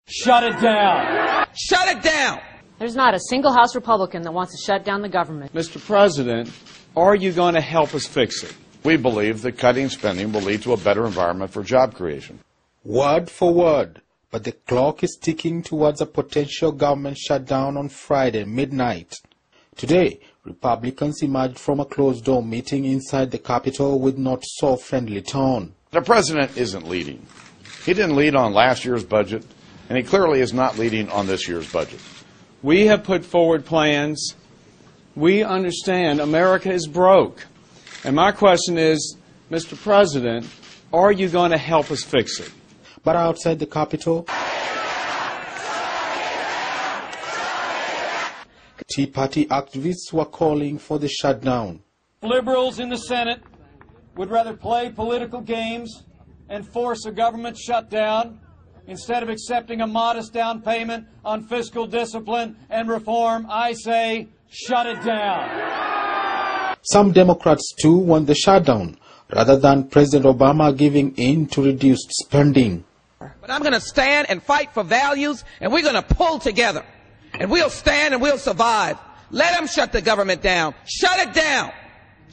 Shut it down. Shut it down. There's not a single House Republican that wants to shut down the government. Mr. President, are you going to help us fix it? We believe that cutting spending will lead to a better environment for job creation. Word for word, but the clock is ticking towards a potential government shutdown on Friday midnight. Today, Republicans emerged from a closed-door meeting inside the Capitol with not so friendly tone. The president isn't leading. He didn't lead on last year's budget, and he clearly is not leading on this year's budget. We have put forward plans. We understand America is broke. And my question is, Mr. President, are you going to help us fix it? But outside the Capitol, Tea Party activists were calling for the shutdown. Liberals in the Senate would rather play political games and force a government shutdown instead of accepting a modest down payment on fiscal discipline and reform. I say, shut it down. Some Democrats, too, want the shutdown, rather than President Obama giving in to reduced spending. But I'm going to stand and fight for values, and we're going to pull together. And we'll stand and we'll survive. Let them shut the government down. Shut it down.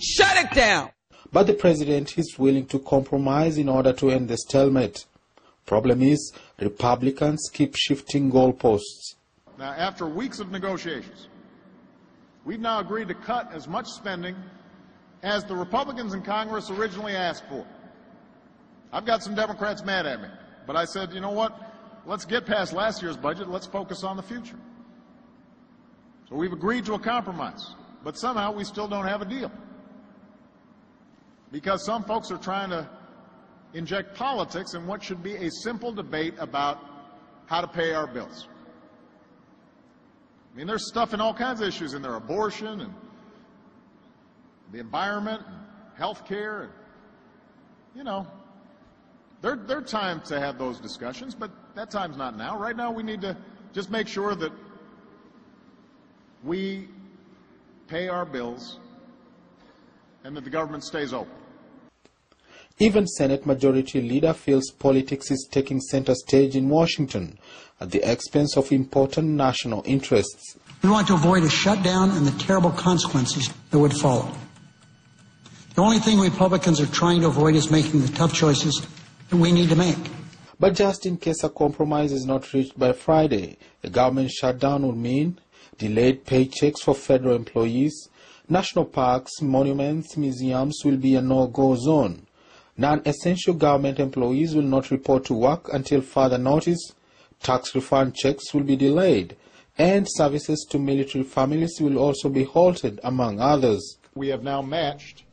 Shut it down. But the president is willing to compromise in order to end the stalemate. Problem is, Republicans keep shifting goalposts. Now, after weeks of negotiations, we've now agreed to cut as much spending as the Republicans in Congress originally asked for. I've got some Democrats mad at me, but I said, you know what? Let's get past last year's budget. Let's focus on the future. So we've agreed to a compromise, but somehow we still don't have a deal. Because some folks are trying to inject politics in what should be a simple debate about how to pay our bills. I mean, there's stuff in all kinds of issues in there, abortion and the environment and health care. And, you know, there are times to have those discussions, but that time's not now. Right now we need to just make sure that we pay our bills and that the government stays open. Even Senate Majority Leader feels politics is taking center stage in Washington at the expense of important national interests. We want to avoid a shutdown and the terrible consequences that would follow. The only thing Republicans are trying to avoid is making the tough choices that we need to make. But just in case a compromise is not reached by Friday, a government shutdown would mean delayed paychecks for federal employees. National parks, monuments, museums will be a no-go zone. Non-essential government employees will not report to work until further notice. Tax refund checks will be delayed, and services to military families will also be halted, among others. We have now matched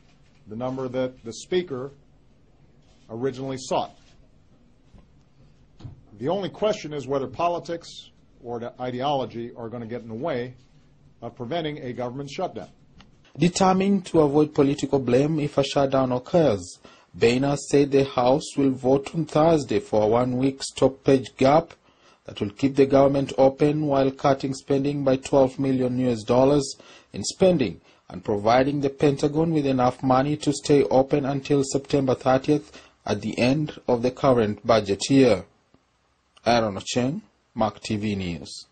the number that the Speaker originally sought. The only question is whether politics or ideology are going to get in the way of preventing a government shutdown. Determined to avoid political blame if a shutdown occurs, Boehner said the House will vote on Thursday for a one-week stoppage gap that will keep the government open while cutting spending by $12 million in spending and providing the Pentagon with enough money to stay open until September 30th at the end of the current budget year. Aaron Ocheng, Mark TV News.